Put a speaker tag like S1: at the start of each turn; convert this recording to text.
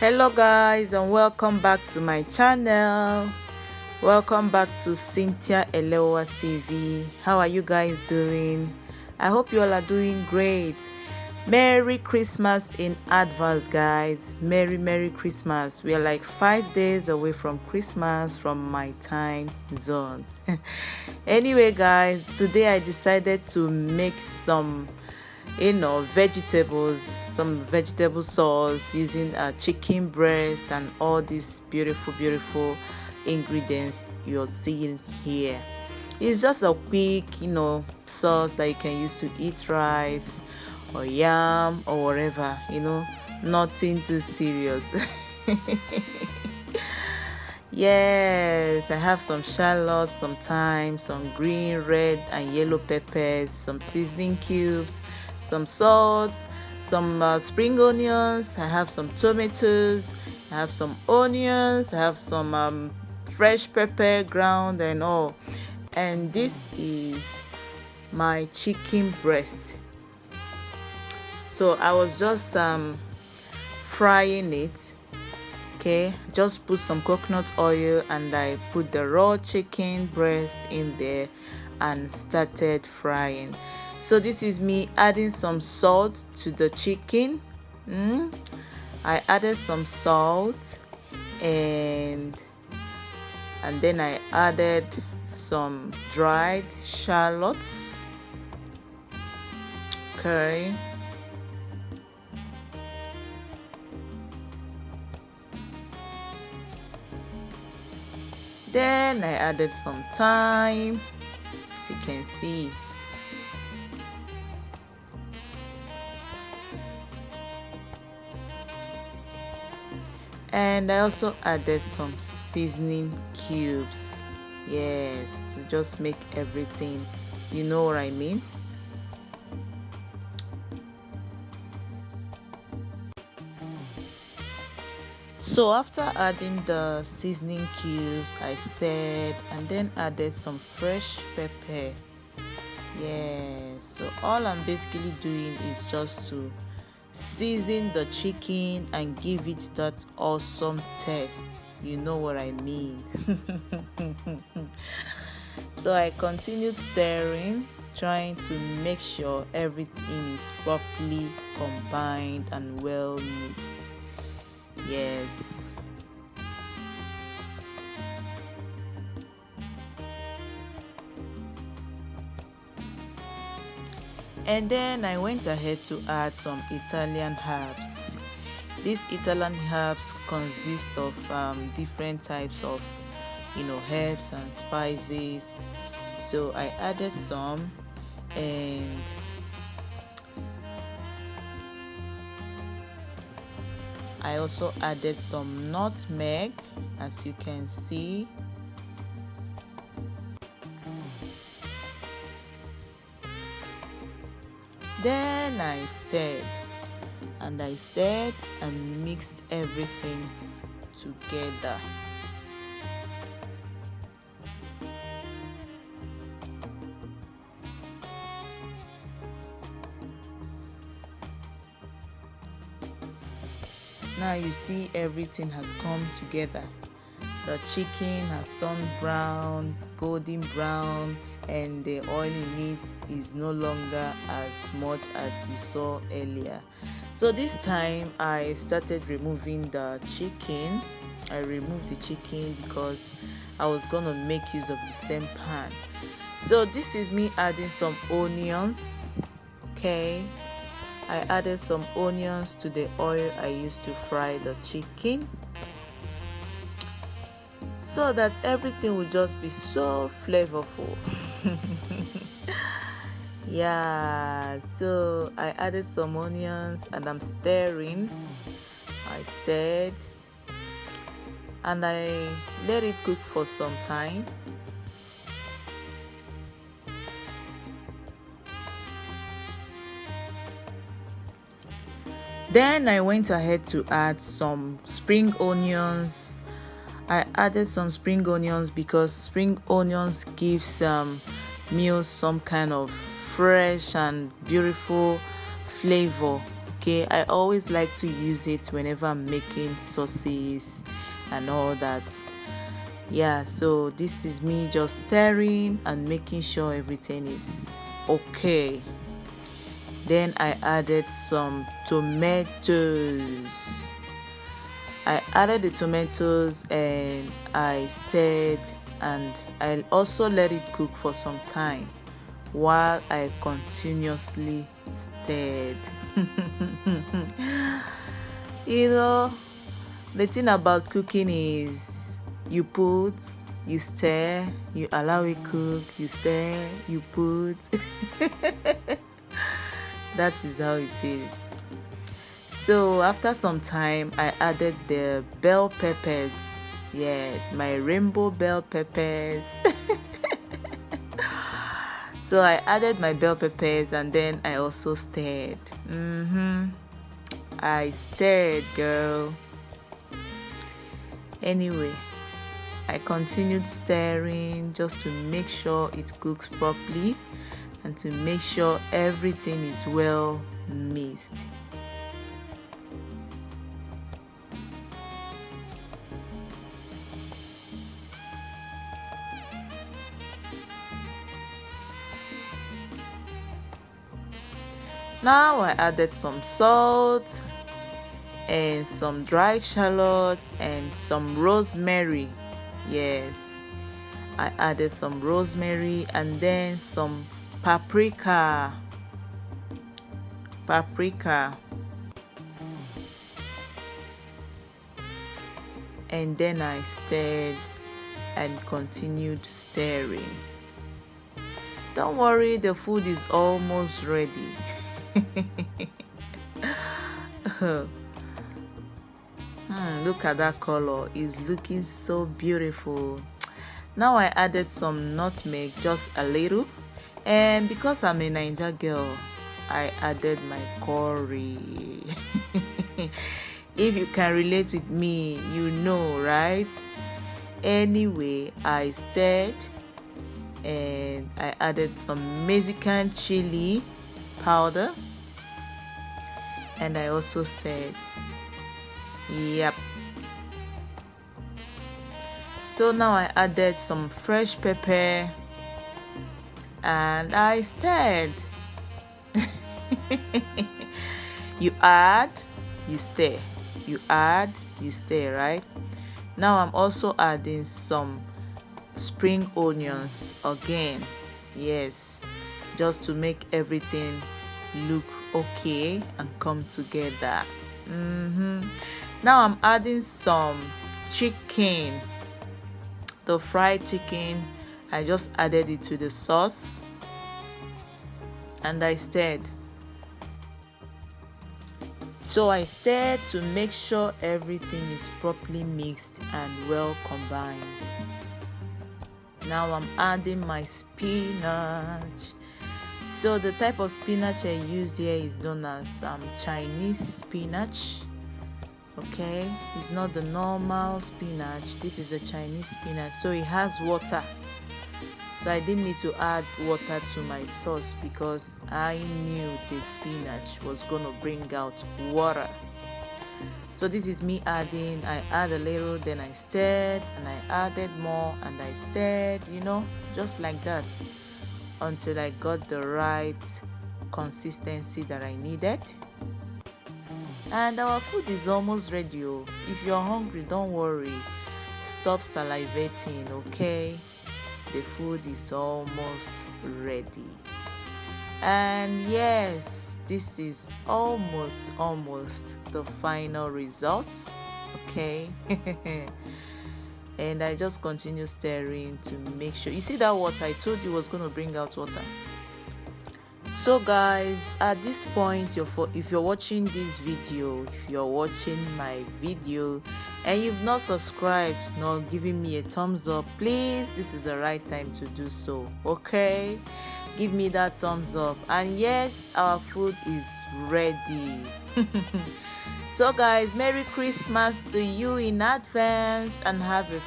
S1: Hello guys, and welcome back to my channel. Welcome back to Cynthia Elewuwa's TV. How are you guys doing? I hope you all are doing great. Merry Christmas in advance, guys. Merry Christmas. We are like 5 days away from Christmas from my time zone. Anyway guys, today I decided to make some vegetables, some vegetable sauce using a chicken breast and all these beautiful ingredients you're seeing here. It's just a quick sauce that you can use to eat rice or yam or whatever, nothing too serious. Yes, I have some shallots, some thyme, some green, red and yellow peppers, some seasoning cubes, some salt, some spring onions. I have some tomatoes, I have some onions, I have some fresh pepper ground and all. And this is my chicken breast. So I was just frying it. Okay, just put some coconut oil and I put the raw chicken breast in there and started frying. So this is me adding some salt to the chicken. I added some salt and then I added some dried shallots. Okay. Then I added some thyme, as you can see. And I also added some seasoning cubes. Yes, to just make everything, you know what I mean. So after adding the seasoning cubes, I stirred and then added some fresh pepper. Yeah, so all I'm basically doing is just to season the chicken and give it that awesome taste. You know what I mean. So I continued stirring, trying to make sure everything is properly combined and well mixed. Yes. And then I went ahead to add some Italian herbs. These Italian herbs consist of different types of herbs and spices. So I added some, and I also added some nutmeg, as you can see. Then I stirred and mixed everything together. Now you see everything has come together. The chicken has turned brown, golden brown, and the oil in it is no longer as much as you saw earlier. So this time I started removing the chicken. I removed the chicken because I was gonna make use of the same pan. So this is me adding some onions. Okay, I added some onions to the oil I used to fry the chicken, so that everything will just be so flavorful. Yeah, so I added some onions and I'm stirring. I stirred and I let it cook for some time. Then I went ahead to add some spring onions. I added some spring onions because spring onions gives meals some kind of fresh and beautiful flavor. Okay, I always like to use it whenever I'm making sauces and all that. Yeah, so this is me just stirring and making sure everything is okay. Then I added some tomatoes. I added the tomatoes and I stirred, and I also let it cook for some time while I continuously stirred. You know, the thing about cooking is you put, you stir, you allow it cook, you stir, you put. That is how it is. So after some time, I added the bell peppers. Yes, my rainbow bell peppers. So I added my bell peppers and then I also stirred. I stirred, girl. Anyway, I continued stirring just to make sure it cooks properly and to make sure everything is well mixed. Now I added some salt and some dried shallots and some rosemary. Yes, I added some rosemary and then some paprika. And then I stirred and continued stirring. Don't worry, the food is almost ready. Look at that color, it's looking so beautiful. Now I added some nutmeg, just a little, and because I'm a Niger girl, I added my curry. If you can relate with me, you know, right? Anyway, I stirred and I added some Mexican chili powder and I also stirred. Yep. So now I added some fresh pepper and I stirred. You add, you stir. You add, you stir, right? Now I'm also adding some spring onions again. Yes, just to make everything look okay and come together. Now I'm adding some chicken, the fried chicken. I just added it to the sauce and I stirred. So I stirred to make sure everything is properly mixed and well combined. Now I'm adding my spinach. So the type of spinach I used here is known as Chinese spinach. Okay, it's not the normal spinach. This is a Chinese spinach, so it has water. So I didn't need to add water to my sauce because I knew the spinach was gonna bring out water. So this is me adding. I add a little, then I stirred, and I added more, and I stirred, you know, just like that, until I got the right consistency that I needed. And our food is almost ready. If you're hungry, don't worry, stop salivating, okay? The food is almost ready. And yes, this is almost the final result, okay? And I just continue stirring to make sure. You see that water? I told you was going to bring out water. So guys, at this point, if you're watching this video, if you're watching my video and you've not subscribed nor giving me a thumbs up, please, this is the right time to do so, okay? Give me that thumbs up. And yes, our food is ready. So guys, Merry Christmas to you in advance and have a